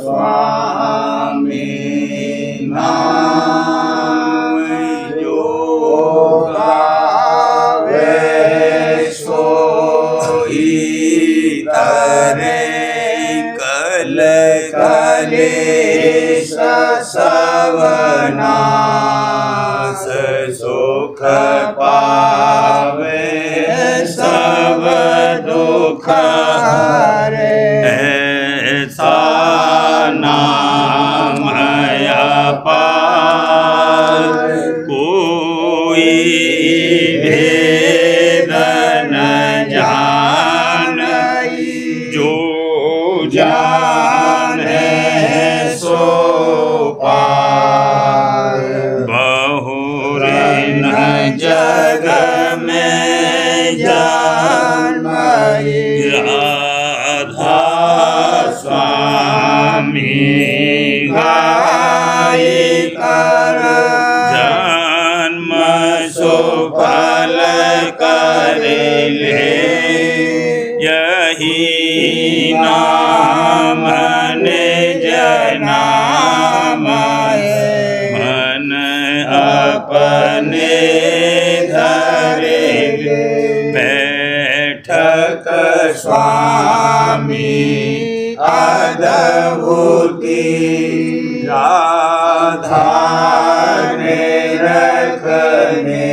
स्वामी नाम जो गावे सोई तरे कल कलेश सवनाश सुख पावे सब दुख हरे ऐसा नाम अपार कोई भेद न जाने जो जाने सो पार बहुरे न जग में जन्मई राधा स्वामी गाय कर जन्म सुफल करे ले यही नाम निज नाम मन अपने धरे बैठक स्वामी अद्भुति राधा ने रखने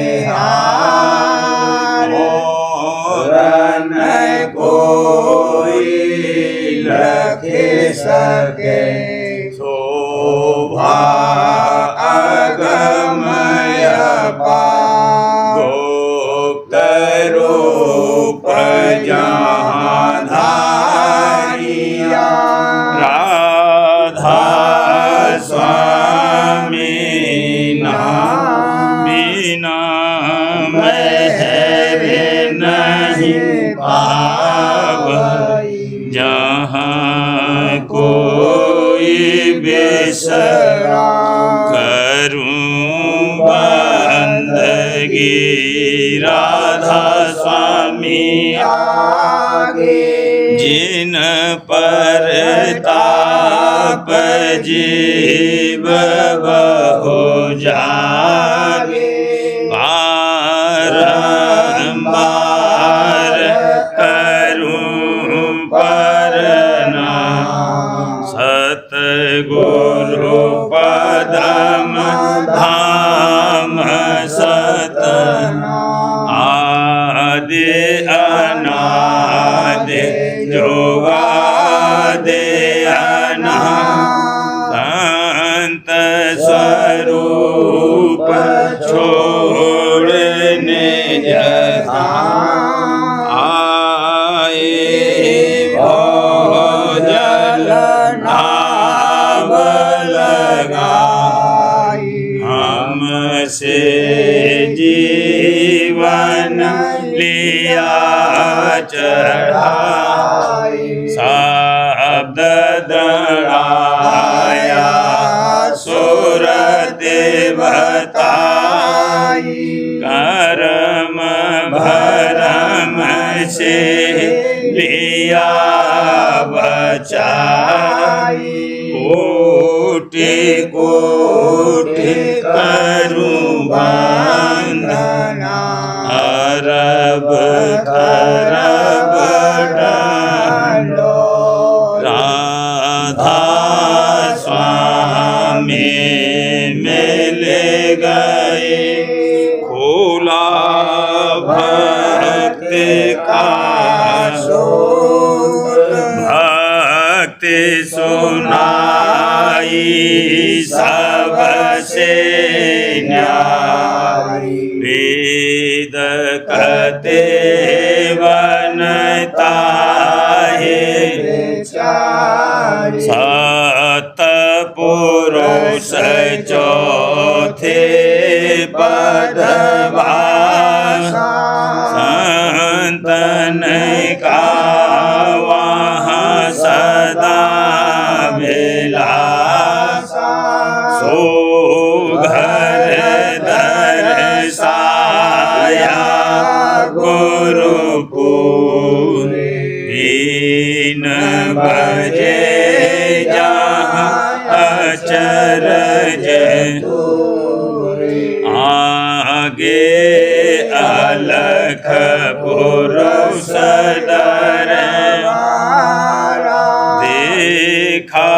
और न कोई रख सके शोभा अगमय गुप्त रूप जहाँ धारिया राधा स्वामी नाम बिना मेरे नहीं पाव जहाँ कोई बेसरा करूं बंदगी राधा स्वामी आगे जिन पर ताप जीव बहु जागे बारंबार करूं परना सतगुरु पदम धाम सतना आदि अनादि जोगादि अनादि संत स्वरूप छोड़ने जहाँ आए भोजल नाव लगाई हमसे जीवन लिया चढ़ाई शब्द दृढ़ाया सुर देवताई कर्म भरम से लिया बचाई कोटि कोटि करूं वंदना अरब खरब डालो राधा स्वामी मिल गए खोला भक्त का भक्ति सुनाई सबसे न्यारी वेद कहते बनता है सत पुरुष चौथे पदभाषा संतन का वहाँ सदा विलासा सो घर दर्शाया गुरुपुर दीन भजे जहाँ अचरज आगे अलख पुरुष डर देखा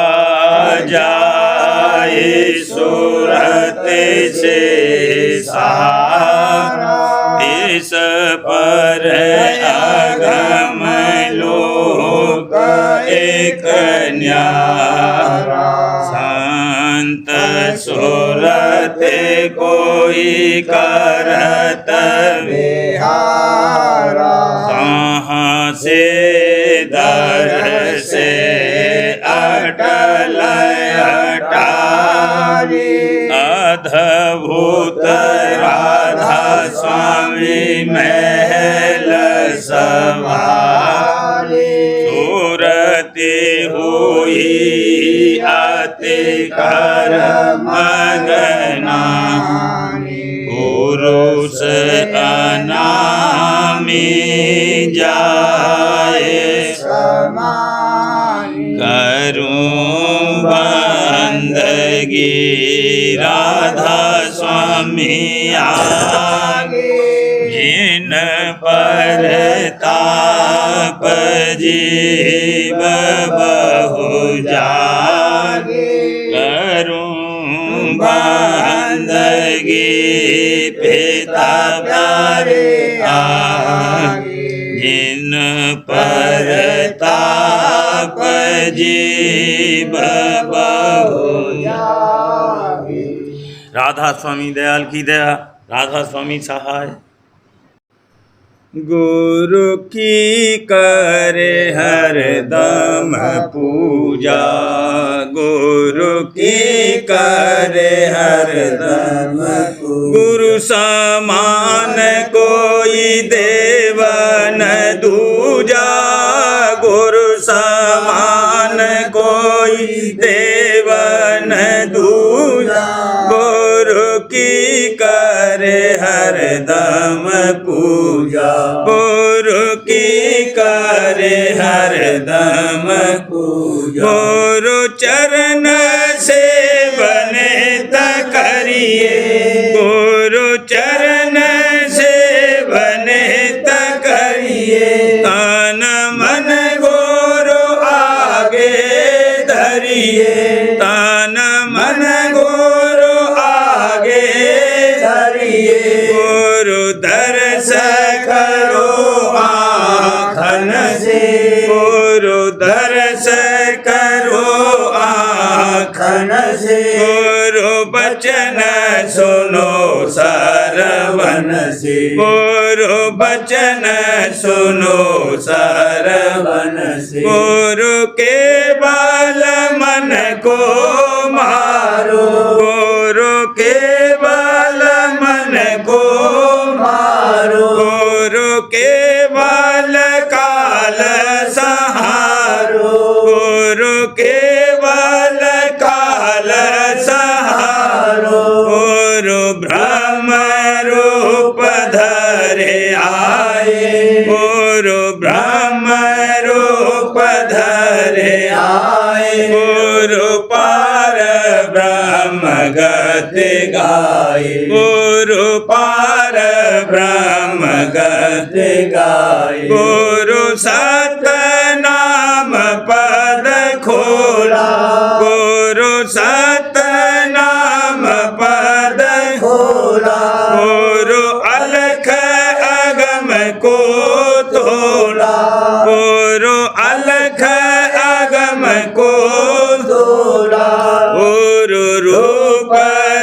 जाए सूरत से सारा इस पर अगम लोक एक न्यारा संत सूरत कोई करत विहारा कहाँ से दर से अटल अटारी अद्भुत राधा स्वामी महल सवारी सूरती हुई अति कर मगना पुरुष अनामी जाए करूं बंदगी राधा स्वामी आगे जिन पर ताप जीव बहु जागे करूं बंदगी पिता प्यारे आगे जिन पर ताप जीव बहु जागे। राधा स्वामी दयाल की दया, राधा स्वामी सहाय। गुरु की करे हरदम पूजा, गुरु की करे हरदम गुरु समान कोई देव न दूजा, गुरु समान कोई देव न दूजा, गुरु की करे हरदम पूजा, गुरु की करे हरदम पूजा, गुरु चरण से बने तकरिए, गुरु चरण से बने तकरिए, तन मन गुरु आगे धरिए, तन मन गुरु आगे धरिए, गुरु दर्श करो आँखन से, गुरु दर्श करो आँखन से, गुरु बचन सुनो सरवन से, गुरु बचन सुनो सरवन से, गुरु के बाल मन को मारो, गुरु के बाल मन को मारो, गुरु के बाल काल सहारो, गुरु के बाल काल सहारो, गुरु ब्रह्म रूप धरे आए, गुरु ब्रह्म रूप धरे आए, गुरु पार ब्रह्म गति गाए, गुरु पार ब्रह्म गति गाए, गुरु सत नाम पद खोला, गुरु सत नाम पद खोला, गुरु अलख अगम को तोला, गुरु अलख अगम को तोला, गुरु रूप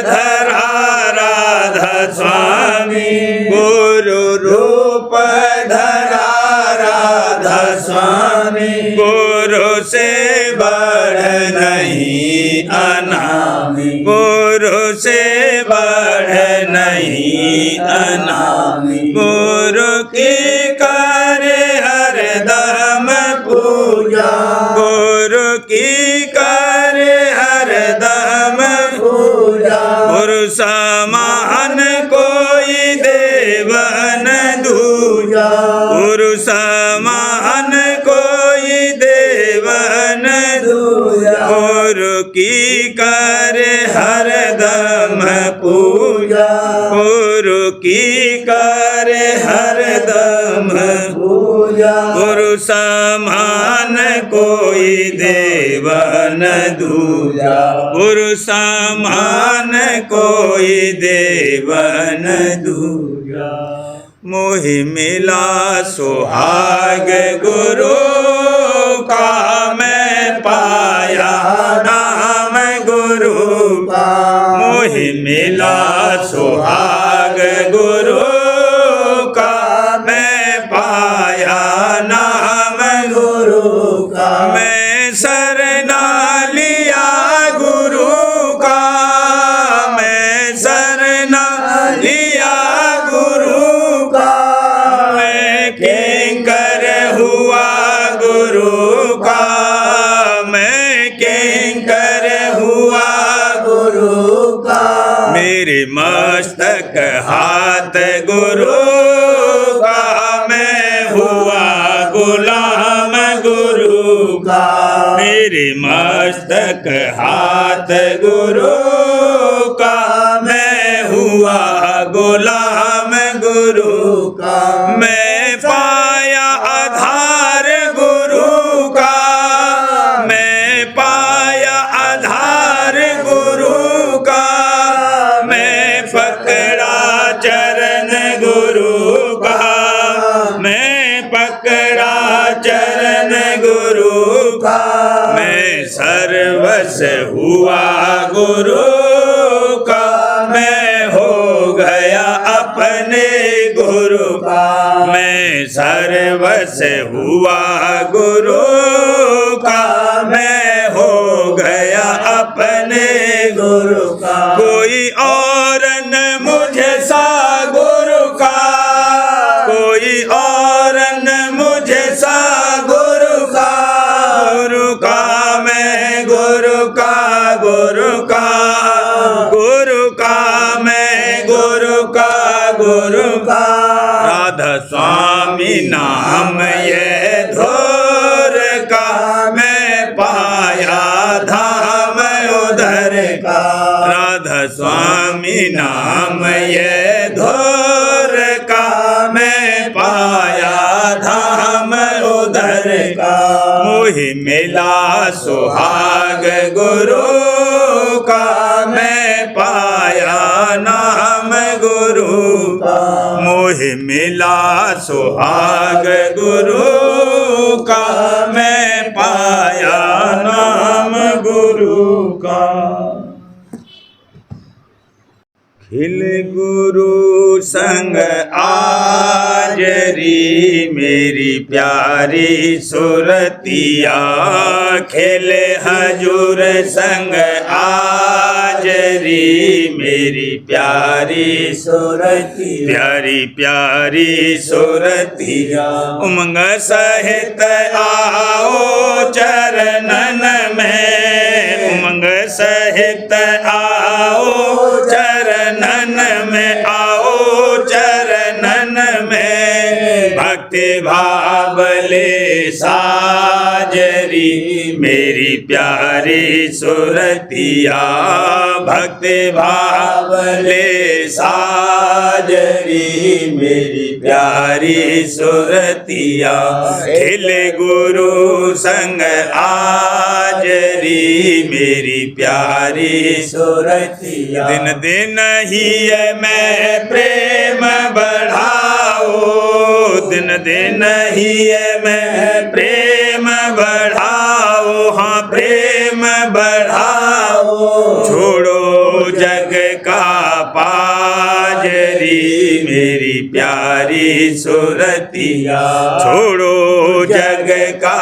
धरा राधा स्वामी, गुरु रूप धरा राधा स्वामी, गुरु से बढ़ नहीं अनामी, गुरु से बढ़ नहीं अनामी, गुरु की करे हरदम पूजा, गुरु की करे हरदम पूजा, गुरु समान कोई देव न दूजा, गुरु समान कोई की करे हरदम पूजा, गुरु की करे हरदम पूजा। गुरु समान कोई देव न दूजा, गुरु समान कोई देव न दूजा। मोहि मिला सुहाग गुरु का, मैं पाया नाम गुरु का। मोहि मिला सुहाग गुरु का, मैं पाया नाम गुरु का। मैं सरना लिया गुरु का, मैं सरना लिया गुरु का। मैं किंकर हुआ गुरु का, मैं किंकर हुआ गुरु का। मेरे मस्तक हाथ गुरु का, मैं हुआ गुलाम गुरु का। मेरे मस्तक हाथ गुरु का, मैं हुआ गुलाम गुरु का। मैं पाया आधार गुरु का, मैं पाया आधार गुरु का। मैं पकड़ा चरण गुरु का, मैं पकड़ा चरण गुरु का। मैं सर्वस हुआ गुरु का, मैं हो गया अपने गुरु का। मैं सर्वस हुआ गुरु का, मैं हो गया अपने गुरु का। कोई और न मुझे सा गुरु का, कोई और न मुझे सा गुरु का। गुरु का मैं गुरु का, गुरु का, गुरु का मैं गुरु का, गुरु का। राधा स्वामी नाम ये धोर का, मैं पाया धाम उधर का। राधा स्वामी नाम ये धोर का, मैं पाया धाम उधर का। मोहि मिला सुहाग गुरु का, मैं पाया नाम गुरु का। मोहि मिला सुहाग गुरु का, मैं पाया नाम गुरु का। खिल गुरु संग आजरी, मेरी प्यारी सुरतिया। खेले हजूर संग आजरी, मेरी प्यारी सुरतिया। प्यारी प्यारी सुरतिया। उमंग सहित आओ चरणन में, उमंग सहित आओ चरणन में, आओ चरणन में। भक्ति भाव ले साजरी, मेरी प्यारी सुरतिया। भक्ति भाव ले साजरी, मेरी प्यारी सुरतिया। खिल गुरु संग आजरी, मेरी प्यारी सुरतिया। दिन दिन ही मैं प्रेम बढ़ाओ, दिन दिन ही मैं प्रेम बढ़ाओ। हाँ प्रेम बढ़ाओ। छोड़ो जग का पाजरी, मेरी प्यारी सुरतिया। छोड़ो जग का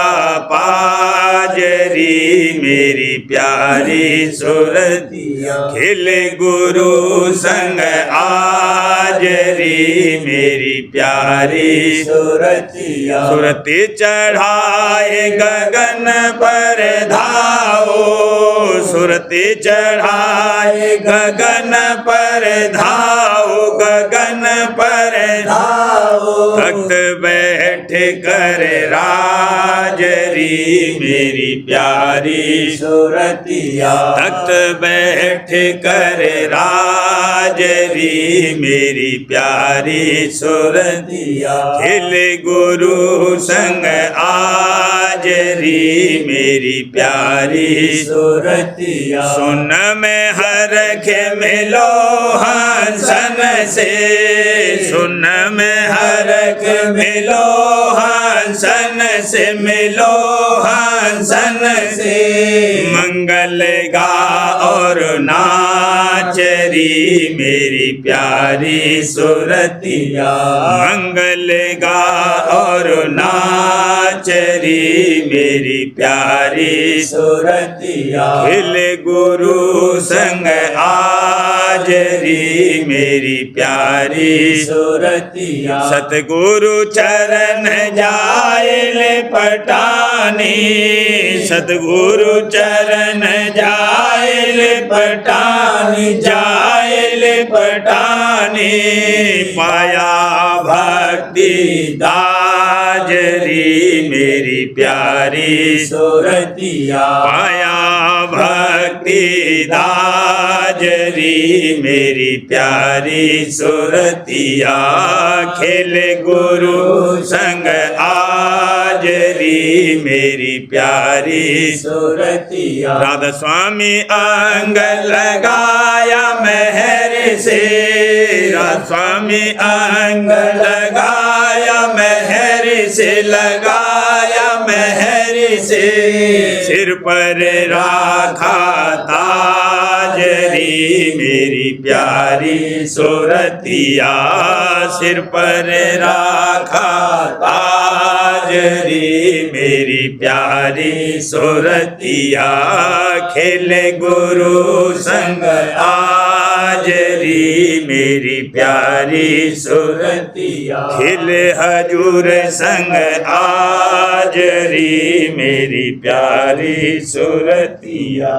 पाजरी, मेरी प्यारी सुरतिया। खिले गुरु संग आजरी, मेरी प्यारी सुरतिया। सुरति चढ़ाए गगन पर धाओ, सुरति चढ़ाए गगन पर धाओ, गगन पर धाओ। भक्त बैठ कर राजरी मेरी प्यारी सुरतिया तख्त बैठ कर राजरी मेरी प्यारी सुरतिया खिले गुरु संग आजरी मेरी प्यारी सुरतिया सुन में हर खे मिलो हंसन से सुन में हर खे मिलो हंसन से मिलो हंसन से मंगल गा और नाचरी मेरी प्यारी सुरतिया मंगल गा और नाचरी मेरी प्यारी सुरतिया खिले गुरु संग आजरी मेरी प्यारी सुरतिया सतगुरु चरण जायल पटानी सतगुरु चरण जायल पटानी जायल पटानी पाया भक्ति दाजरी मेरी प्यारी सुरतिया पाया भक्ति दाजरी मेरी प्यारी सुरतिया खेले गुरु संग आजरी मेरी प्यारी सुरतिया राधा स्वामी अंग लगाया मेहर से राधा स्वामी अंग लगाया मेहर से लगाया मेहर से सिर पर राखा ताजरी मेरी प्यारी सुरतिया सिर पर राखा ताजरी मेरी प्यारी सुरतिया खेले गुरु संग आजरी मेरी प्यारी सुरतिया खिले हजूर संग आजरी मेरी प्यारी सुरतिया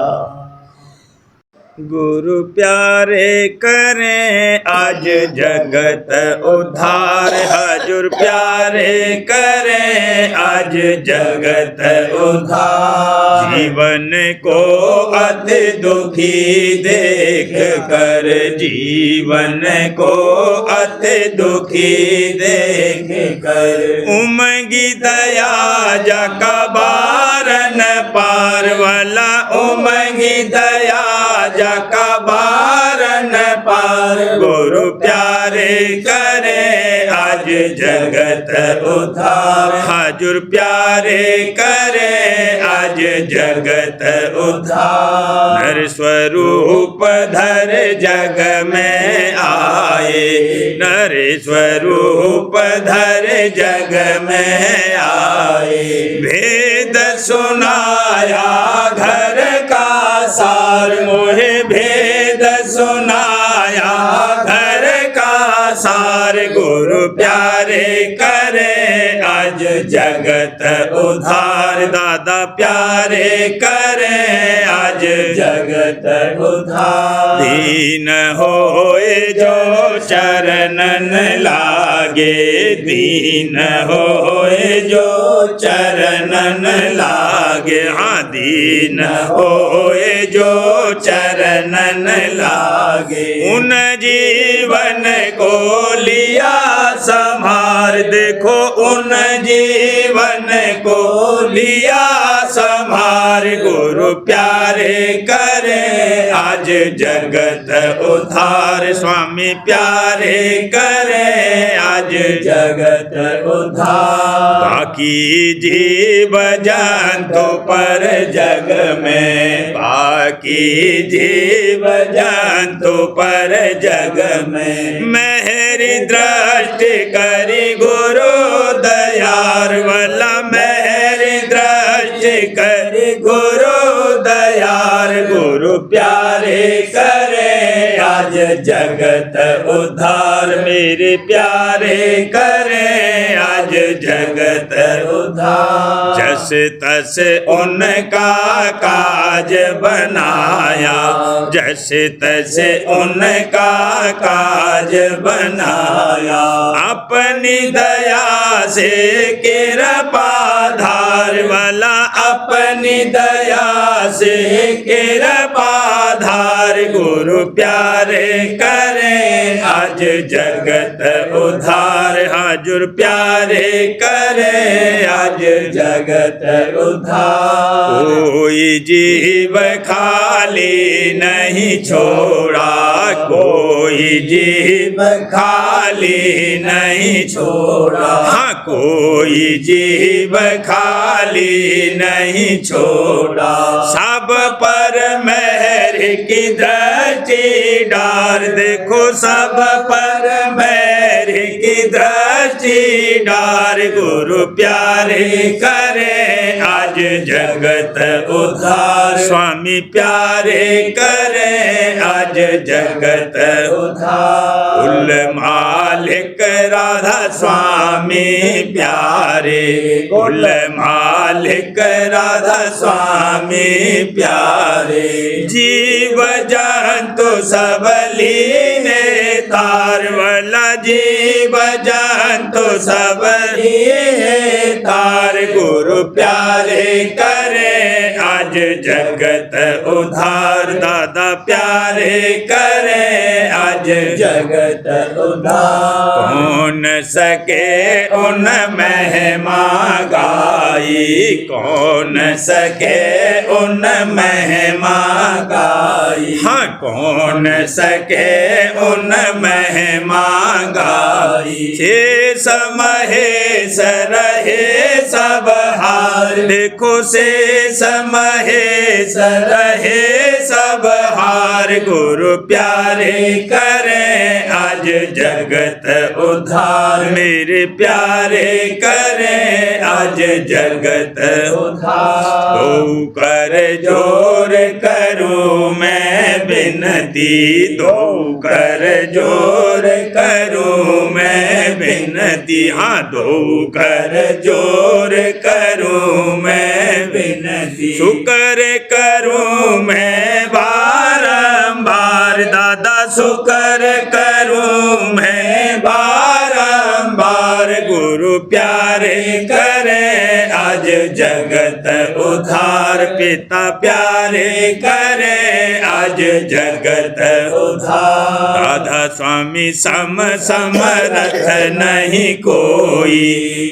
गुरु प्यारे करें आज जगत उद्धार हजूर प्यारे करें आज जगत उद्धार जीवन को अति दुखी देख कर जीवन को अति दुखी देख कर उमगी दया जका बारन पार वाला उमगी दया जका बारन पार गुरु प्यारे करे आज जगत उद्धार हजूर प्यारे करे आज जगत उद्धार नर स्वरूप धर जग में आए नर स्वरूप धर जग में आए भेद सुनाया घर का सार मोहे भेद सुनाया घर का सार गुरु प्यारे करे आज जगत उद्धार दादा प्यारे करे आज जगत उद्धार दीन होए जो चरणन लागे दीन होए जो चरणन लागे हाँ दीन होए जो चरणन लागे उन जीवन को लिया संभार देखो उन जीवन को लिया संभार गुरु प्यारे करे आज जगत उद्धार स्वामी प्यारे करे आज जगत उद्धार बाकी जीव जंतु पर जग में बाकी जीव जंतु पर जग में मेहरी दृष्टि करी गुरु दयार वाला मेहरी दृष्टि करी गुरु दयार गुरु प्यारे करे आज जगत उद्धार मेरे प्यारे करें आज जगत उद्धार जस तस उनका काज बनाया जस तस उनका काज बनाया अपनी दया से कृपा धार वाला अपनी दया से कृपा धार गुरु प्यारे करें आज जगत उद्धार हाजुर प्यारे करें आज जगत उद्धार कोई जीव खाली नहीं छोड़ा कोई जीव खाली नहीं छोड़ा हाँ कोई जीव खाली नहीं छोड़ा सब पर मेहर की दृष्टि डार देखो सब पर मेहर की दृष्टि डार गुरु प्यारे करे आज जगत उद्धार स्वामी प्यारे करे आज जगत उद्धार कुल मालिक राधा स्वामी प्यारे कुल मालिक राधा स्वामी प्यारे जीव जंतु सब लीने तार वाला जीव जंतु सब लीने तार गुरु प्यारे करे आज जगत उद्धार दादा प्यारे करे आज जगत उद्धार कौन सके उन महिमा गाई कौन सके उन महिमा गाई हाँ कौन सके उन महिमा गाई शेष महेश रहे सब हार देखो शेष महेश रहे सब हार गुरु प्यारे करें आज जगत उद्धार मेरे प्यारे करें आज जगत उद्धार दो कर जोर करूं मैं बिनती दो कर जोर करूं मैं बिनती हाँ दो कर जोर करूं मैं बिनती शुक्र करूं मैं बारंबार दादा शुक्र करूं मैं बारंबार गुरु प्यारे करें आज जगत उद्धार पिता प्यारे करें आज जगत उद्धार राधा स्वामी सम समरथ नहीं कोई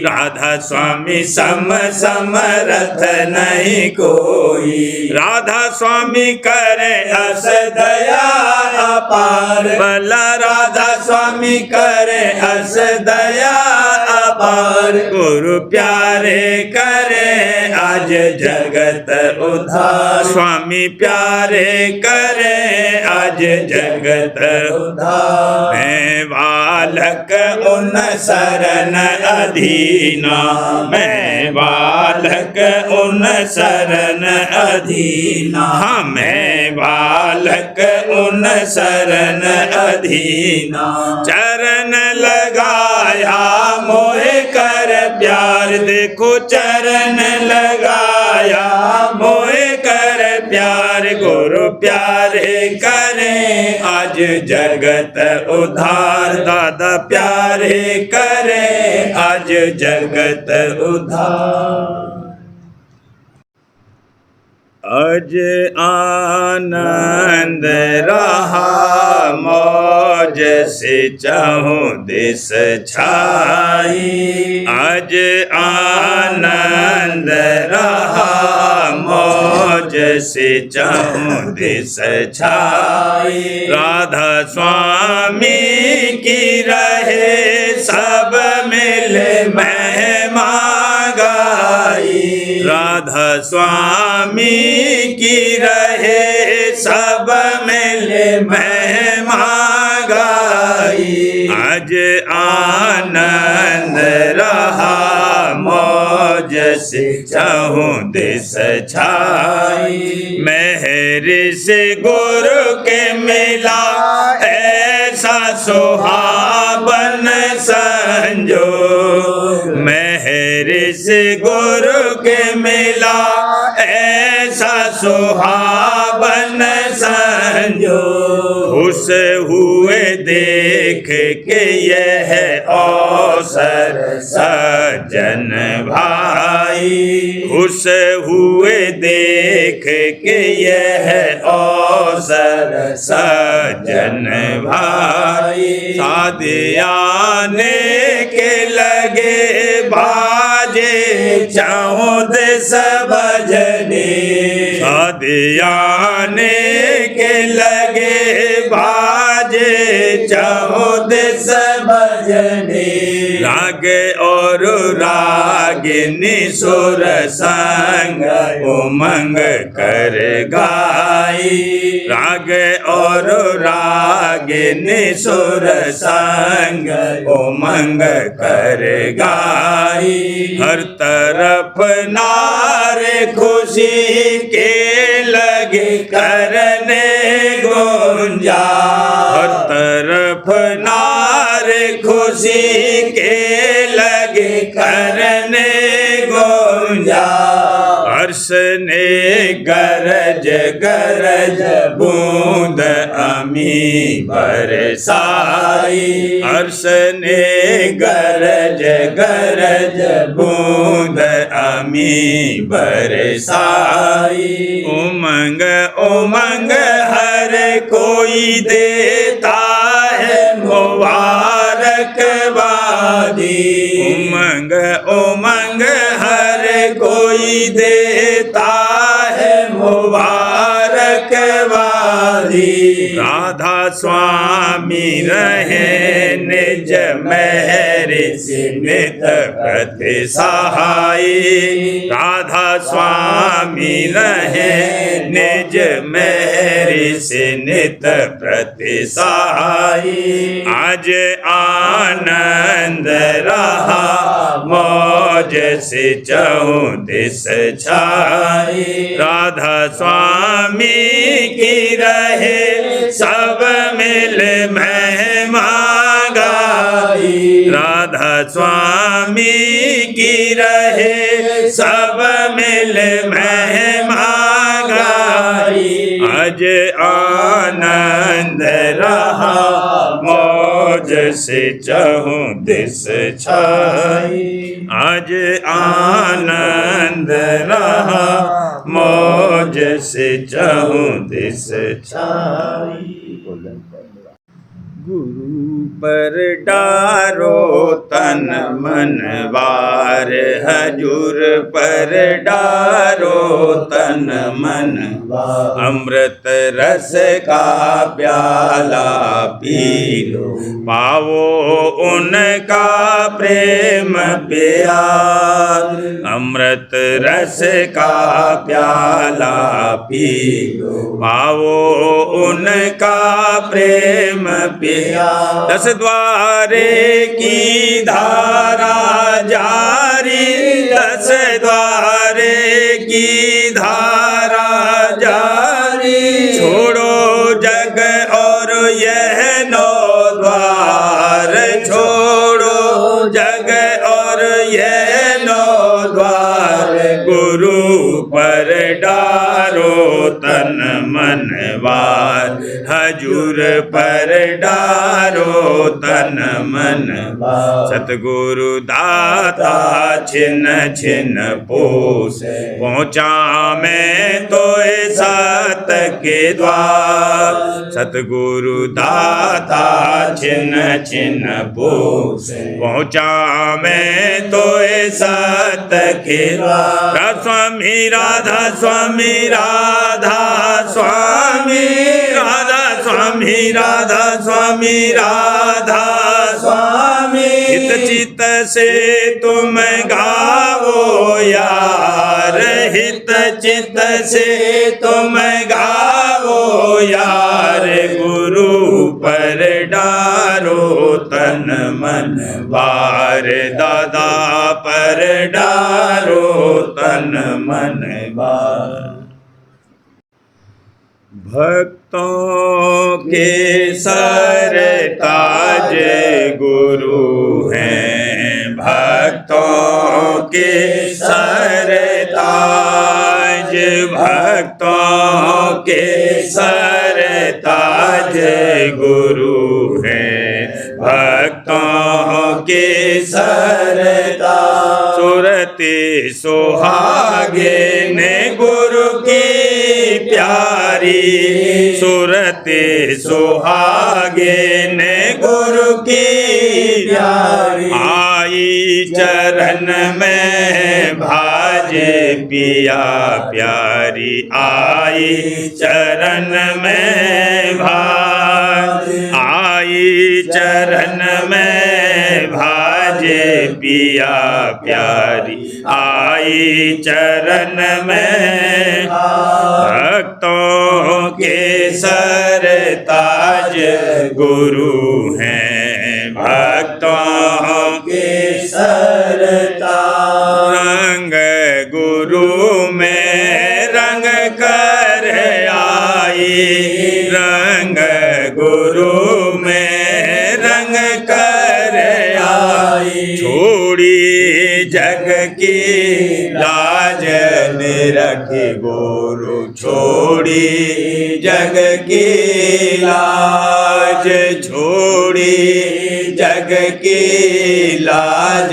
राधा स्वामी सम समरथ नहीं कोई राधा स्वामी करे अस दया अपार भला राधा स्वामी करे अस दया अपार गुरु प्यारे करे आज जगत उद्धार स्वामी प्यारे करे आज जगत उद्धार मैं बालक उन शरण अधीना मैं बालक उन शरण अधीना हाँ मैं बालक उन शरण अधीना चरण लगाया मोहे कर प्यार देखो चरण लगाया मोहे कर प्यार गुरु प्यारे करें आज जगत उद्धार दादा प्यारे करें आज जगत उद्धार अज आनंद रहा मौज से चाहूं दिस छाई अज आनंद रहा मौज से चाहूं दिस छाई राधा स्वामी की रहे सब मिले महिमा गाई राधा स्वामी की रहे सब मिले महिमा गाई आज आनंद रहा मौज से चाहूं दिस छाई। मेहर से गुरु के मिला ऐसा सुहावन संजोग। मेहर से गुरु के मिला ऐसा सुहावन संजोग। खुश हुए देख के यह अवसर सज्जन भाई। खुश हुए देख के यह अवसर सज्जन भाई। सादियाने के लगे बाजे चौद सबजने। सादियाने के लगे बाजे चौद सबजने। राग और रागिनी सुर संग उमंग कर गाई। राग और रागिनी सुर संग उमंग कर गाई। हर तरफ नारे खुशी के लगे करने गुंजा। हर तरफ नारे खुशी के लगे करने गुंजा। हर्ष ने गरज गरज बूंद अमी बरसाई। हर्ष ने गरज गरज बूंद अमी बरसाई। उमंग उमंग हर कोई देता है मुबारकबादी। उमंग उमंग हर कोई देता है मुबारकबादी। राधा स्वामी रहे निज मेहर से नित प्रति सहाई। राधा स्वामी रहे निज मेहर से नित प्रति सहाई। आज आनंद रहा मौज से चौं दिस छाई। राधा स्वामी की रहे सब मिल महिमा गाई। राधा स्वामी की रहे सब मिल महिमा गाई। आज आनंद रहा मौज से चहुं दिस छाई। आज आनंद रहा मौज से चहुं दिस छाई। गुरु पर डारो तन मन वार। हजूर पर डारो तन मन वार। अमृत रस का प्याला पी लो पाओ उनका प्रेम प्यार। अमृत रस का प्याला पी लो पाओ उनका प्रेम प्यार। दस द्वारे की धारा जारी। दस द्वारे की धारा जारी। छोड़ो जग और यह नौ द्वार। छोड़ो जग और यह नौ द्वार। गुरु पर डारो तन मन वार। हजूर पर डारो तन मन वार। सतगुरु दाता छिन छिन पोस। पहुँचा मैं तो सत के द्वार। सतगुरु दाता छिन छिन पोस। पहुँचा मैं तो सत के द्वार। स्वामी राधा स्वामी राधा स्वामी राधा स्वामी राधा स्वामी राधा स्वामी। हित चित से तुम गाओ यार। हित चित से तुम गाओ यार। गुरु पर डारो तन मन वार। दादा पर डारो तन मन वार। भक्तों के सरताज गुरु हैं, भक्तों के सरताज, भक्तों के सरताज गुरु हैं, भक्तों के सरताज। सुरते सुहागे ने गुरु की प्यारी, सुरते सुहागे ने गुरु की प्यारी। आई चरण में भाज पिया प्यारी, आई चरण में भाज, आई चरण में भाज पिया प्यारी, आई चरण में। भक्तों के सरताज गुरु हैं, भक्तों के सरताज। रंग गुरु में रंग कर आई, रंग गुरु में रंग कर आई। छोड़ी जग की लाज निरखे गुरु, छोड़ी जग की लाज, छोड़ी जग की लाज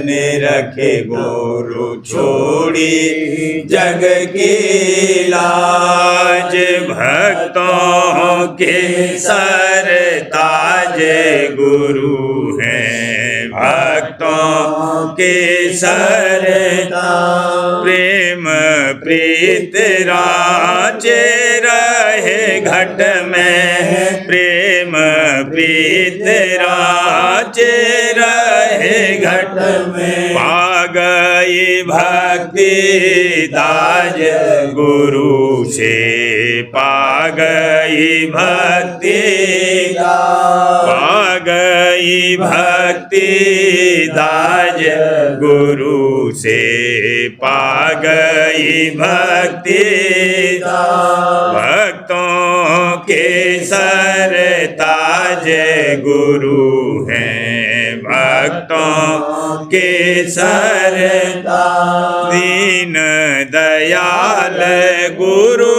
निरखे गुरु, छोड़ी जग की लाज। भक्तों के सरताज गुरु हैं, भक्तों के सरताज। प्रेम प्रीत राचे रहे घट में, प्रेम प्रीत राचे रहे घट में। पा गई भक्ति दाज गुरु से, पा गई भक्ति दाज, पा गई भक्ति दाज गुरु से, पा गई भक्ति दाज। भक्तों के सरताज गुरु हैं, भक्तों के सरताज। दीन दयाल गुरु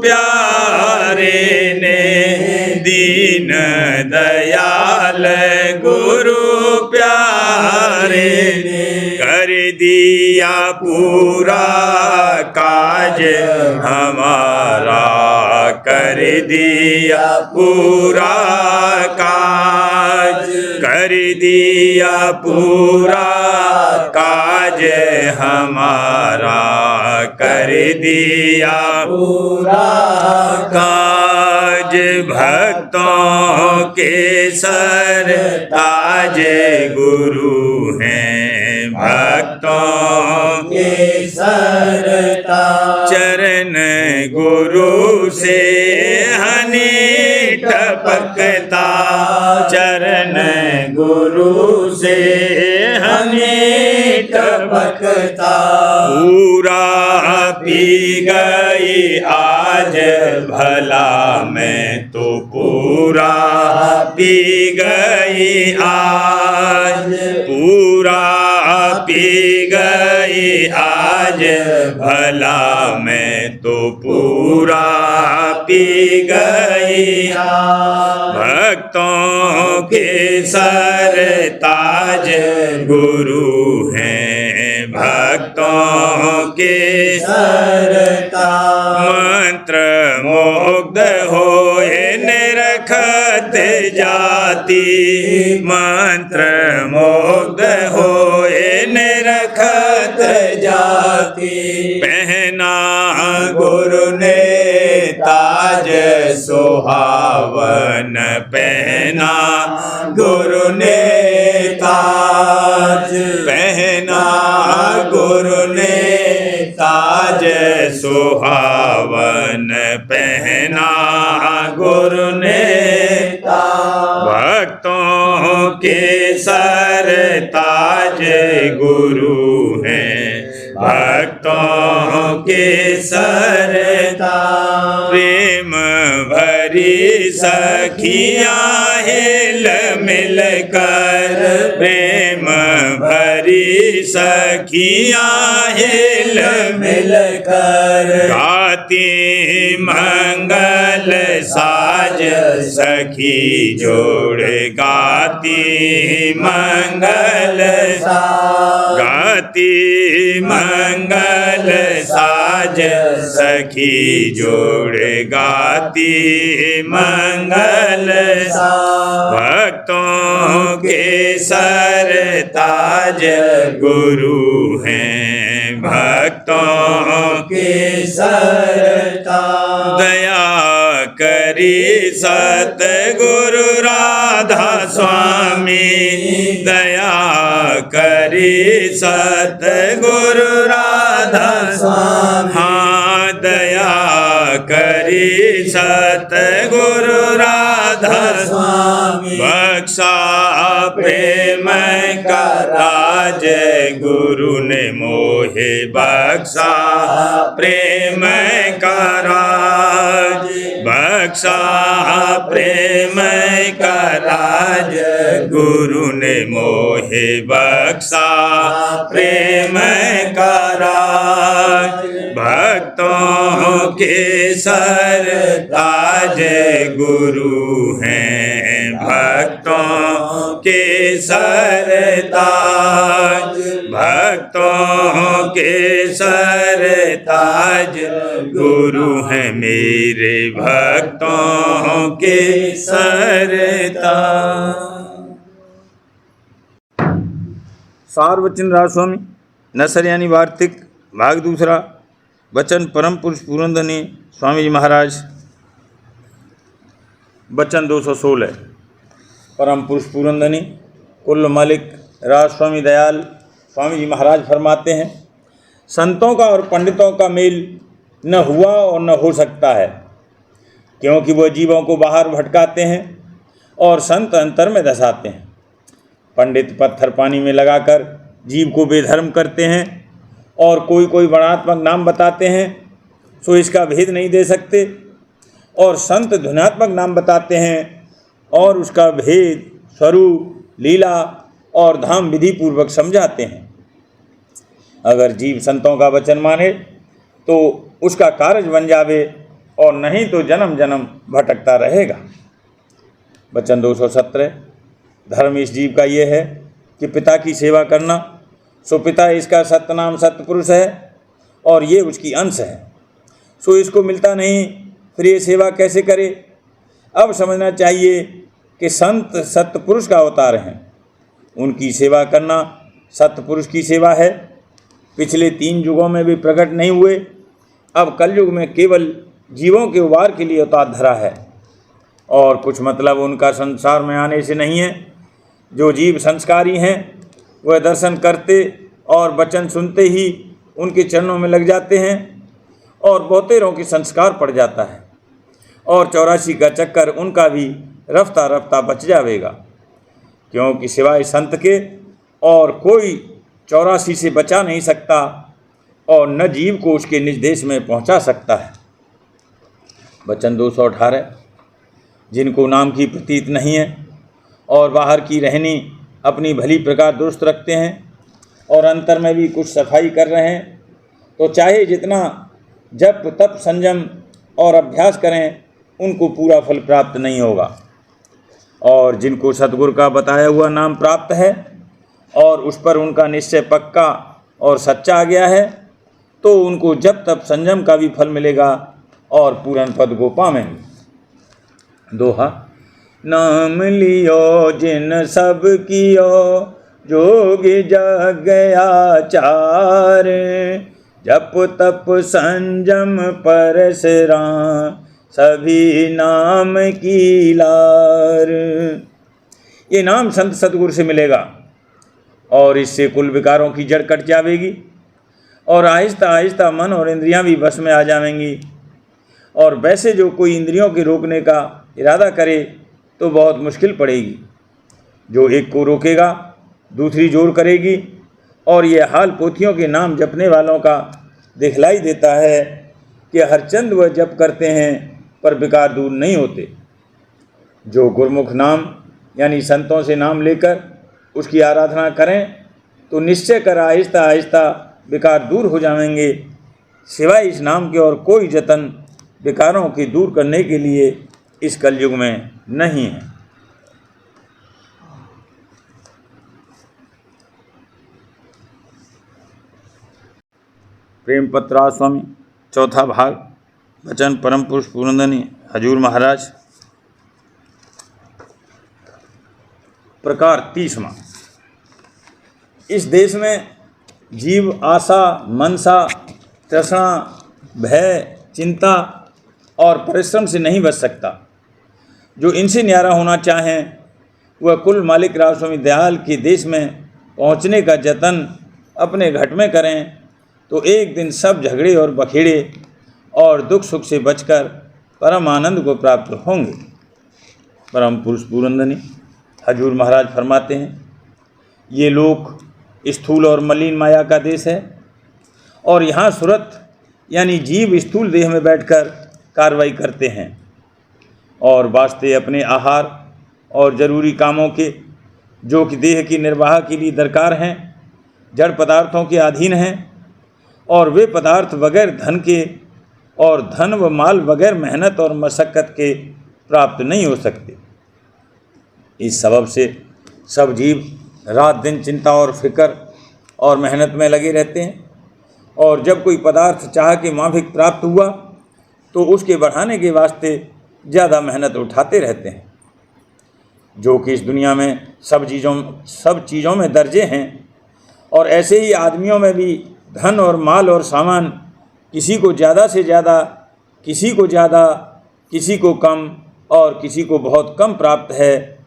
प्यारे ने, दीन दयाल गुरु प्यारे ने कर दिया पूरा काज हमारा, कर दिया पूरा काज, कर दिया पूरा काज हमारा, कर दिया पूरा काज। भक्तों के सरताज गुरु हैं, भक्तों के सरताज। चरण गुरु से हनी टपकता, चरण गुरु से हनी टपकता। पूरा पी गई आज भला मैं तो पूरा पी गई आज, पूरा पी गई आज भला मैं तो पूरा पी गई आज। भक्तों के सरताज गुरु हैं, भक्तों के सरताज। मंत्र मुग्ध होए निरखत जाति, मंत्र मुग्ध होए निरखत जाति। पहना गुरु ने ताज सुहावन, पहना गुरु ने ताज, पहना गुरु ने ताज सुहावन, पहना गुरु ने ताज। भक्तों के सरताज गुरु हैं भक्तों के सरताज। प्रेम भरी सखियाँ हिल मिलकर, प्रेम भरी सखियाँ हिल मिलकर गाती मंगल साज सखी जोड़ गाती मंगल साज। गाती मंगल साज सखी जोड़ गाती मंगल साज। भक्तों के सरताज गुरु हैं भक्तों के सरताज। दया करी सतगुरु राधा स्वामी, दया करी सतगुरु राधा स्वामी। हाँ दया करी सतगुरु राधा स्वामी। बख्शा प्रेम का राज गुरु ने मोहे बख्शा प्रेम का राज, बख्शा प्रेम का राज गुरु ने मोहे बख्शा प्रेम का राज। भक्तों के सरताज गुरु हैं भक्तों के सरताज, भक्तों के सरताज गुरु हैं मेरे भक्तों के सरताज। सार्वजन राजस्वामी नसर यानी वार्तिक भाग दूसरा। वचन परम पुरुष पूरनधनी स्वामी जी महाराज। वचन 216। परम पुरुष पूरनधनी कुल मालिक राजस्वामी दयाल स्वामी जी महाराज फरमाते हैं, संतों का और पंडितों का मेल न हुआ और न हो सकता है, क्योंकि वह जीवों को बाहर भटकाते हैं और संत अंतर में धसाते हैं। पंडित पत्थर पानी में लगाकर जीव को बेधर्म करते हैं और कोई कोई वर्णात्मक नाम बताते हैं, सो इसका भेद नहीं दे सकते, और संत ध्वन्यात्मक नाम बताते हैं और उसका भेद स्वरूप लीला और धाम विधि पूर्वक समझाते हैं। अगर जीव संतों का वचन माने तो उसका कार्य बन जावे, और नहीं तो जन्म जन्म भटकता रहेगा। वचन 217। धर्म इस जीव का ये है कि पिता की सेवा करना, सो पिता इसका सत्यनाम सत्यपुरुष है और ये उसकी अंश है, सो इसको मिलता नहीं, फिर ये सेवा कैसे करे। अब समझना चाहिए कि संत सत्यपुरुष का अवतार हैं, उनकी सेवा करना सत्यपुरुष की सेवा है। पिछले 3 युगों में भी प्रकट नहीं हुए, अब कलयुग में केवल जीवों के उबार के लिए अवतार धरा है, और कुछ मतलब उनका संसार में आने से नहीं है। जो जीव संस्कारी हैं वह दर्शन करते और वचन सुनते ही उनके चरणों में लग जाते हैं, और बहुतेरों के संस्कार पड़ जाता है, और 84 का चक्कर उनका भी रफ्ता रफ्ता बच जाएगा, क्योंकि सिवाय संत के और कोई 84 से बचा नहीं सकता, और न जीव को उसके निज देश में पहुंचा सकता है। वचन 218। जिनको नाम की प्रतीत नहीं है और बाहर की रहनी अपनी भली प्रकार दुरुस्त रखते हैं और अंतर में भी कुछ सफाई कर रहे हैं, तो चाहे जितना जप तप संयम और अभ्यास करें, उनको पूरा फल प्राप्त नहीं होगा। और जिनको सतगुरु का बताया हुआ नाम प्राप्त है और उस पर उनका निश्चय पक्का और सच्चा आ गया है, तो उनको जप तप संयम का भी फल मिलेगा और पूर्ण पद को पावेंगे। दोहा। नाम लियो जिन सब कियो जोग जग आचार, जप तप संयम परसरा सभी नाम की लार। ये नाम संत सतगुरु से मिलेगा और इससे कुल विकारों की जड़ कट जाएगी, और आहिस्ता आहिस्ता मन और इंद्रियां भी बस में आ जाएंगी। और वैसे जो कोई इंद्रियों के रोकने का इरादा करे तो बहुत मुश्किल पड़ेगी। जो एक को रोकेगा दूसरी जोर करेगी, और ये हाल पोथियों के नाम जपने वालों का दिखलाई देता है कि हर चंद वह जप करते हैं पर विकार दूर नहीं होते। जो गुरमुख नाम यानी संतों से नाम लेकर उसकी आराधना करें तो निश्चय कर आहिस्ता आहिस्ता विकार दूर हो जाएंगे। सिवाय इस नाम के और कोई जतन विकारों की दूर करने के लिए इस कलयुग में नहीं है। प्रेम पत्रास स्वामी चौथा भाग, वचन परम पुरुष पूर्णदनी हजूर महाराज। प्रकार 30वां। इस देश में जीव आशा, मनसा, तृष्णा, भय, चिंता और परिश्रम से नहीं बच सकता। जो इनसे न्यारा होना चाहें वह कुल मालिक राज स्वामी दयाल के देश में पहुंचने का जतन अपने घट में करें तो एक दिन सब झगड़े और बखेड़े और दुख सुख से बचकर परम आनंद को प्राप्त होंगे। परम पुरुष पूरंदनी हजूर महाराज फरमाते हैं, ये लोक स्थूल और मलिन माया का देश है और यहाँ सुरत यानी जीव स्थूल देह में बैठकर कार्रवाई करते हैं और वास्ते अपने आहार और जरूरी कामों के, जो कि देह की निर्वाह के लिए दरकार हैं, जड़ पदार्थों के अधीन हैं और वे पदार्थ बगैर धन के और धन व माल बगैर मेहनत और मशक्क़त के प्राप्त नहीं हो सकते। इस सबब से सब जीव रात दिन चिंता और फिक्र और मेहनत में लगे रहते हैं और जब कोई पदार्थ चाह के माफिक प्राप्त हुआ तो उसके बढ़ाने के वास्ते ज़्यादा मेहनत उठाते रहते हैं। जो कि इस दुनिया में सब चीज़ों में दर्जे हैं और ऐसे ही आदमियों में भी धन और माल और सामान किसी को ज़्यादा से ज़्यादा, किसी को ज़्यादा, किसी को कम और किसी को बहुत कम प्राप्त है।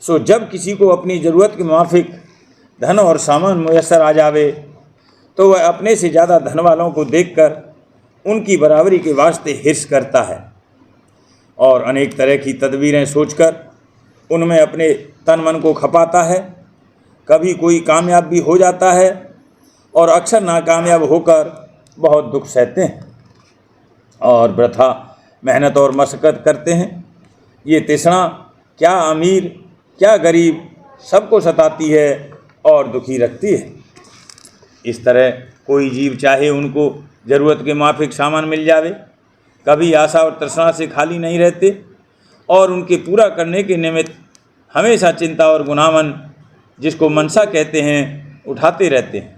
सो जब किसी को अपनी ज़रूरत के मुआफिक धन और सामान मुयस्सर आ जावे तो वह अपने से ज़्यादा धन वालों को देखकर उनकी बराबरी के वास्ते हिर्स करता है और अनेक तरह की तदबीरें सोचकर उनमें अपने तन मन को खपाता है। कभी कोई कामयाब भी हो जाता है और अक्सर नाकामयाब होकर बहुत दुख सहते हैं और वृथा मेहनत और मशक्क़त करते हैं। ये तृष्णा क्या अमीर क्या गरीब सबको सताती है और दुखी रखती है। इस तरह कोई जीव चाहे उनको ज़रूरत के माफिक सामान मिल जावे, कभी आशा और तृष्णा से खाली नहीं रहते और उनके पूरा करने के निमित्त हमेशा चिंता और गुनावन, जिसको मनसा कहते हैं, उठाते रहते हैं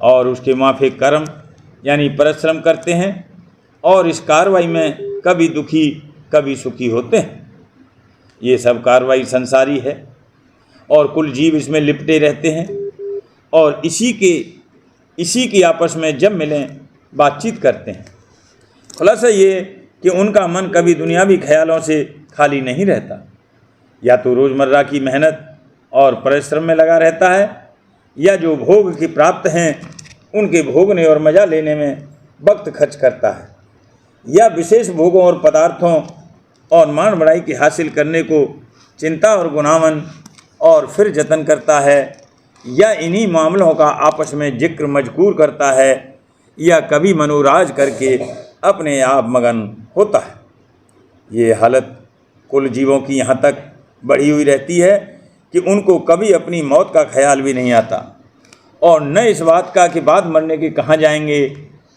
और उसके माफिक कर्म यानी परिश्रम करते हैं और इस कार्रवाई में कभी दुखी कभी सुखी होते हैं। ये सब कार्रवाई संसारी है और कुल जीव इसमें लिपटे रहते हैं और इसी की आपस में जब मिलें बातचीत करते हैं। खुलासा ये कि उनका मन कभी दुनियावी ख्यालों से खाली नहीं रहता, या तो रोज़मर्रा की मेहनत और परिश्रम में लगा रहता है या जो भोग की प्राप्त हैं उनके भोगने और मज़ा लेने में वक्त खर्च करता है, या विशेष भोगों और पदार्थों और मान बढ़ाई की हासिल करने को चिंता और गुनावन और फिर जतन करता है, या इन्हीं मामलों का आपस में जिक्र मजकूर करता है, या कभी मनोराज करके अपने आप मगन होता है। ये हालत कुल जीवों की यहाँ तक बढ़ी हुई रहती है कि उनको कभी अपनी मौत का ख्याल भी नहीं आता और न इस बात का कि बाद मरने के कहाँ जाएंगे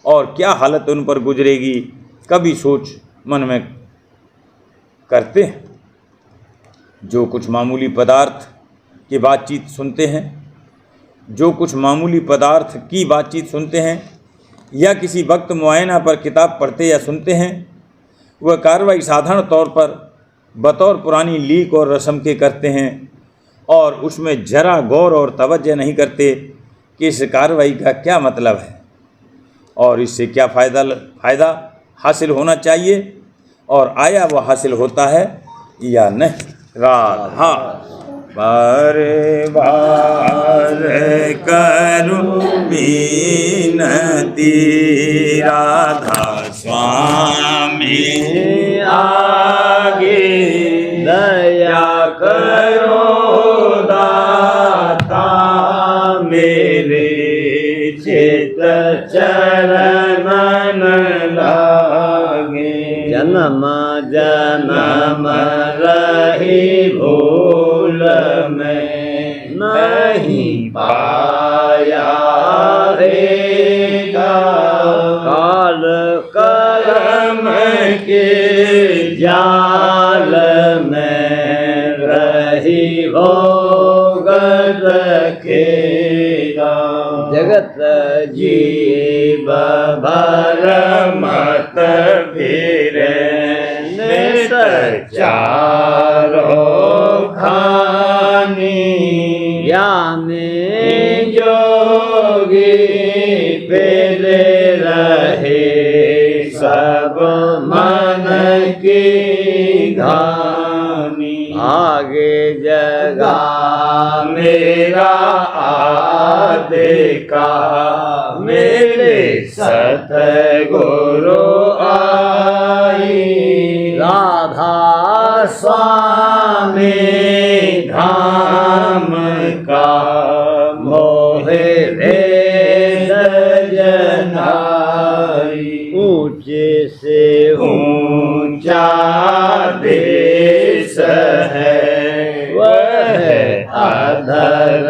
और क्या हालत उन पर गुजरेगी, कभी सोच मन में करते हैं। जो कुछ मामूली पदार्थ की बातचीत सुनते हैं या किसी वक्त मुआयना पर किताब पढ़ते या सुनते हैं, वह कार्रवाई साधारण तौर पर बतौर पुरानी लीक और रस्म के करते हैं और उसमें जरा गौर और तवज्जो नहीं करते कि इस कार्रवाई का क्या मतलब है और इससे क्या फ़ायदा हासिल होना चाहिए और आया वह हासिल होता है या नहीं। राधा बार बार करूं विनती, राधा स्वामी आगे दया करो चरणन लागे। जन्म जन्म रही भूल में नहीं पाया रे काल कर्म के जाल में रही भोगत खेला। जगत जीव भर मत फिरे नित चारो खानी। या में जोगी पेले रहे सब मन की घानी। आगे जगा मेरा आदे का मेरे सतगुरु आई। राधा स्वामी धाम का मोहे भेद जनाई। ऊंचे से ऊंचा देश है वह अधर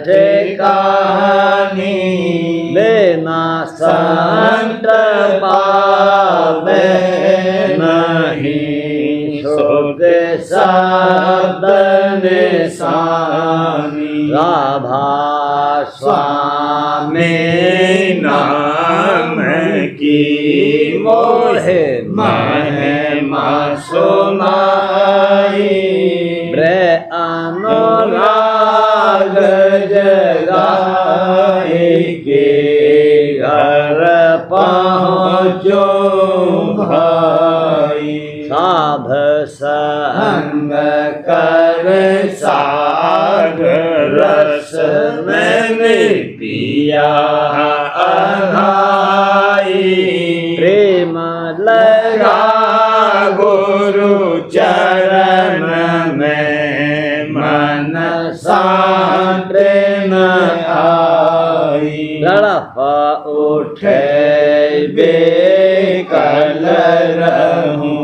ठिकानी। लेना संत पावे नहीं सोते शब्द निशानी। राधा स्वामी नाम की मोहे महिमा सुनाई। अनुराग जगाए के घर पहुँचो भाई। साध संग कर सागर रस मैंने पिया अघाई। प्रेम लगा गुरु चरण में मन शांत न आई। तड़प उठे बेकल रहूं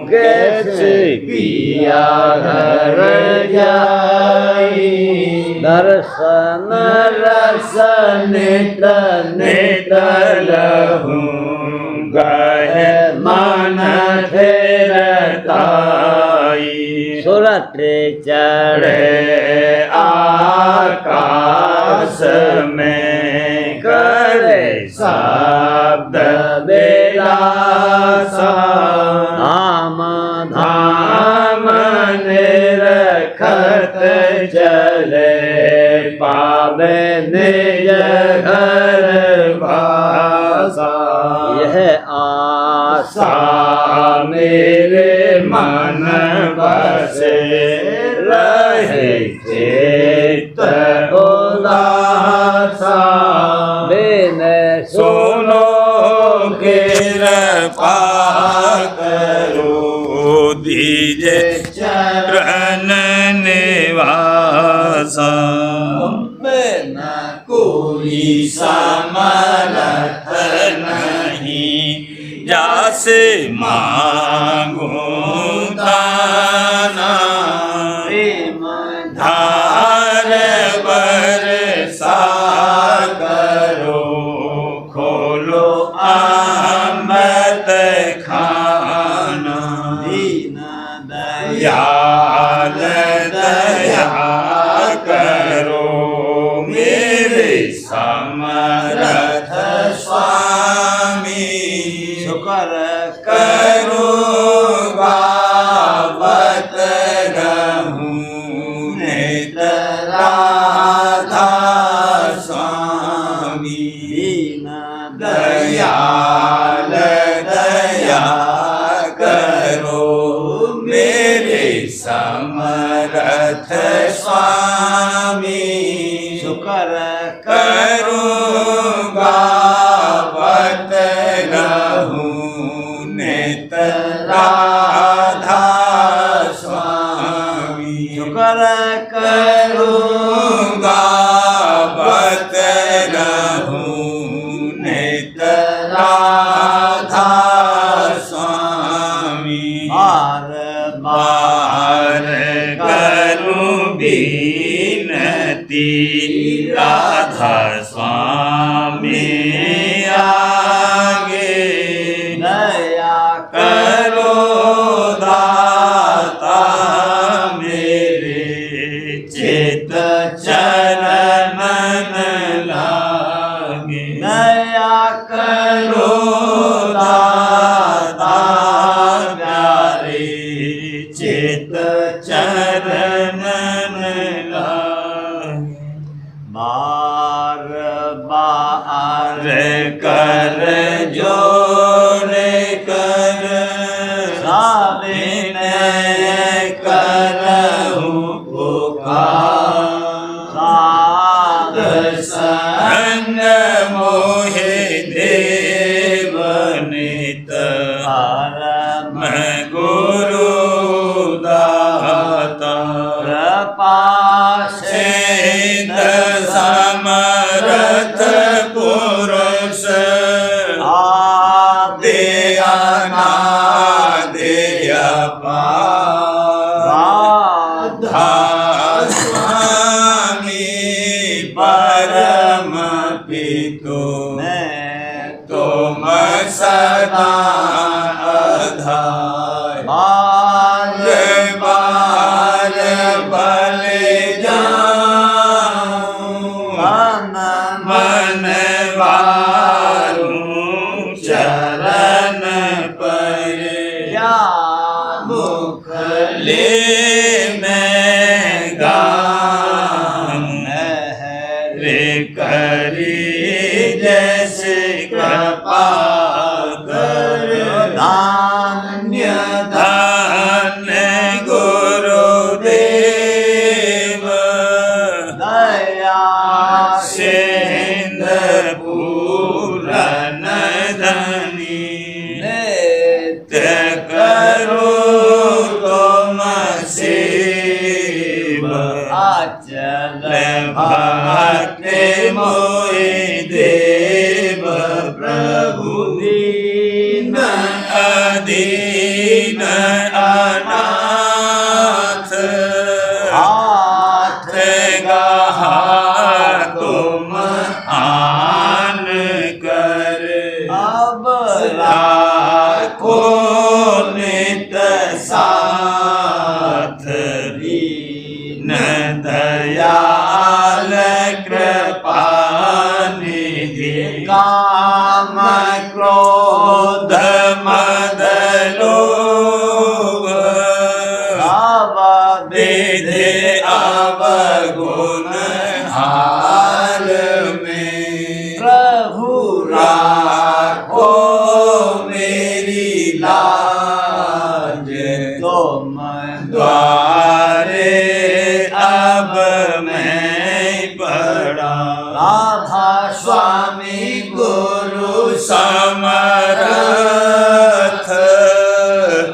कैसे पिया घर जाई। दर्शन रस नित नित लहूं गए मन ठेरताई। सुरत चढ़े आकाश में करे शब्द बेलासा। धाम धाम निरखत चले पावे निज घर भाषा। यह आशा मेरे मन बसे रहे चित्त उदासा। बिन सुनो कृपा करो दीजे चरण निवासा। न कोई समर्थ नहीं जासे मांगो दाना। प्रेम धार बरसा करो खोलो अमृत खाना। दीन दयाल दया करो मेरे समर्थ स्वामी। शुक्र करो बाबत रहूं नित राधा स्वामी। दीन दयाल दया करो मेरे समर्थ स्वामी। शुक्र करो गावत रहूं नित राधा स्वामी। शुक्र करो गावत रहूं नित स्वामी आगे दया करो दाता मेरे चित चरण लागे दया करो दाता प्यारे चित चरण लागे बार बार कर जोर कर साविनय करहूँ पुकार साध संग मोहे देव नित परम गुरु दाता कृपा सिंध समर्थ पुरुष आदि अनादि राधा स्वामी परम पितो तुम सदा आधार बार बार बल जाऊं मन वारूं चरण पर या मुख ले मैं गाऊं रे करी जैसे कृपा कर धान्य धन्य गुरुदेव दया सिंध पूरन धनी नित्य करो तुम सेव अचल भक्ति मोहि देव प्रभु दीन अधीन अनाथ हाथ गहा तुम आन कर अब राखो नित साथ दीन दयाल कृपा निधि काम क्रोध मद लोभ विधि अवगुण हाल में प्रभु राखो मेरी लाज तुम द्वारे अब मैं पड़ा राधा स्वामी गुरु समरथ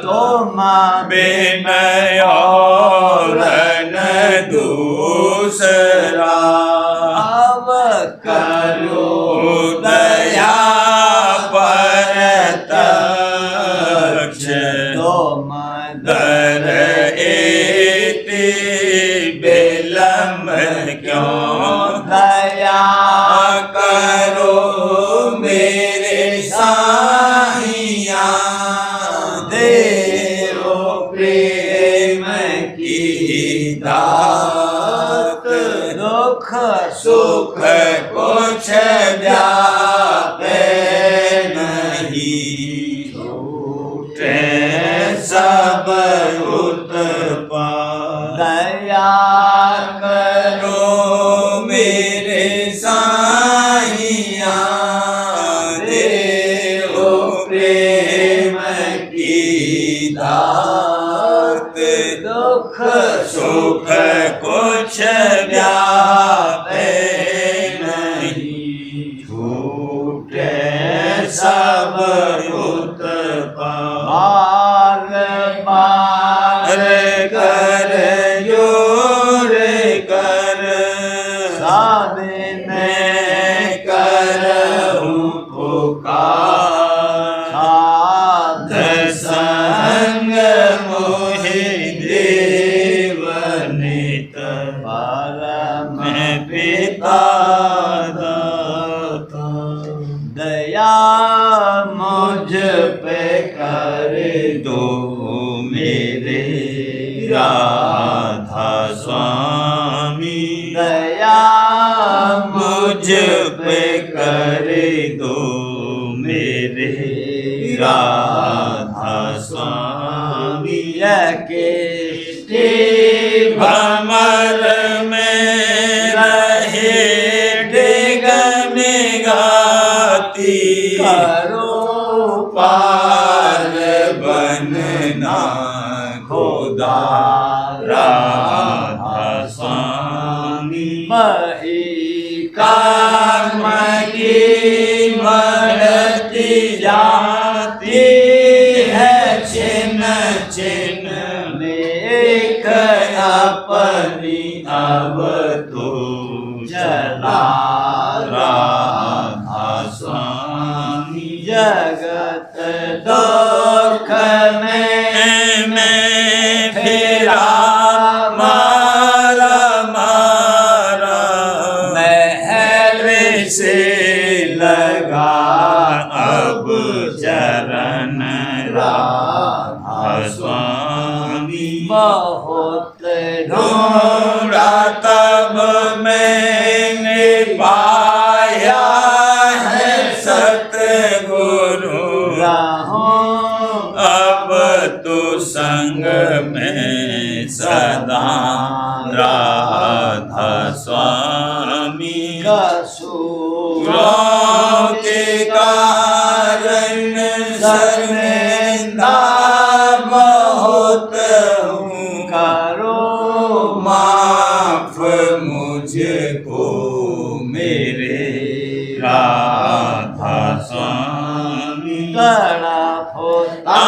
तुम विनय और न दूसरा अब करो दया परतक्ष तुम दर एति विलम्ब क्यों दया करो मेरे साहिया देव प्रेम की दात दुख सुख कुछ व्यापे नहीं छूटे सब उत्पाद दया करो मेरे साहिया देव प्रेम की दात दुख सुख कुछ व्यापे नहीं छूटे सब उत्पाद बार कर जोर कर साविनय करहूँ पुकार साध संग मोहि देव नित परम पिता पे कर दो मेरे राधा स्वामी दया मुझ पे कर दो मेरे राधा स्वामी कृष्टि भमर में रहे डिगन गाती करो पार बनना खुदा राधा स्वामी मही कर्म की मरती जाती है छिन छिन लेख अपनी अब तो चला राधा स्वामी जगत दुख में फिरा मारा मारा महल से लगा अब चरण राधा स्वामी बहुत ढूंढा तब मैंने पाया है सतगुरु अब तो संग में सदा राधा स्वामी कसूरों के कारण शर्मिंदा बहुत हूँ करो माफ मुझको मेरे राधा स्वामी तड़प होता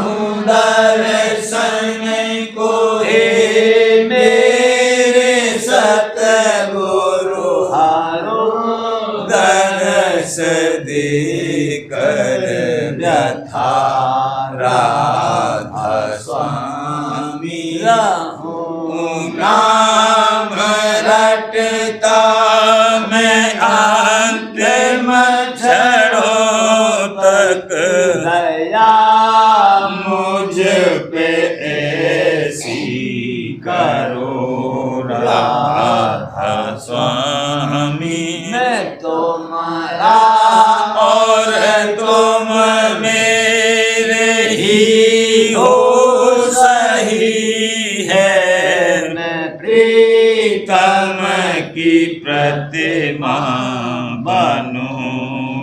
हूँ दर्शन को हे मेरे सतगुरु हारो दरस दे कर व्यथा राधा स्वामी नाम रटता मैं अंतिम क्षणों तक दया मुझ पे ऐसी करो राधा स्वामी मैं तुम्हारा और तुम मेरे ही हो सही है मैं प्रीतम प्रीतम की प्रतिमा बनो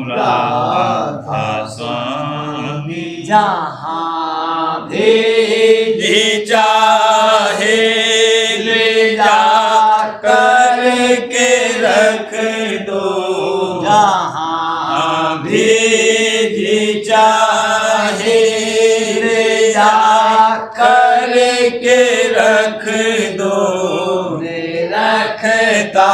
राधा स्वामी जहाँ भी जी चाहे ले जा कर के रख दो जहाँ भी जी चाहे ले जा कर के रख दो रखता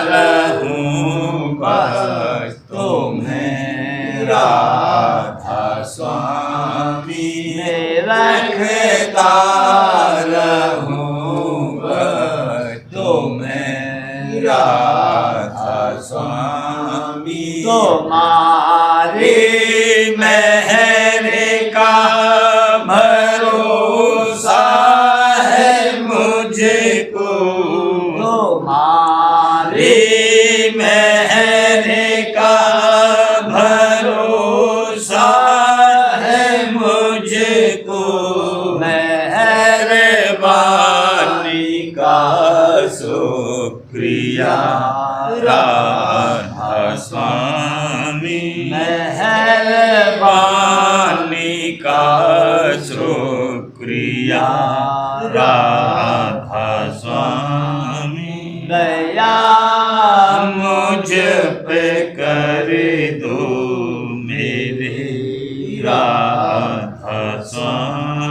रहूं बस तुम्हें राधा स्वामी रखता रहूं बस तुम्हें राधा स्वामी तुम्हारी मेहर का भरोसा है मुझको तुम्हारी मेहर का भरोसा है मुझको मेहरबानी का शुक्रिया राधा स्वामी मेहरबानी का शुक्रिया राधा स्वामी दया मुझ पे कर दो मेरे राधा स्वामी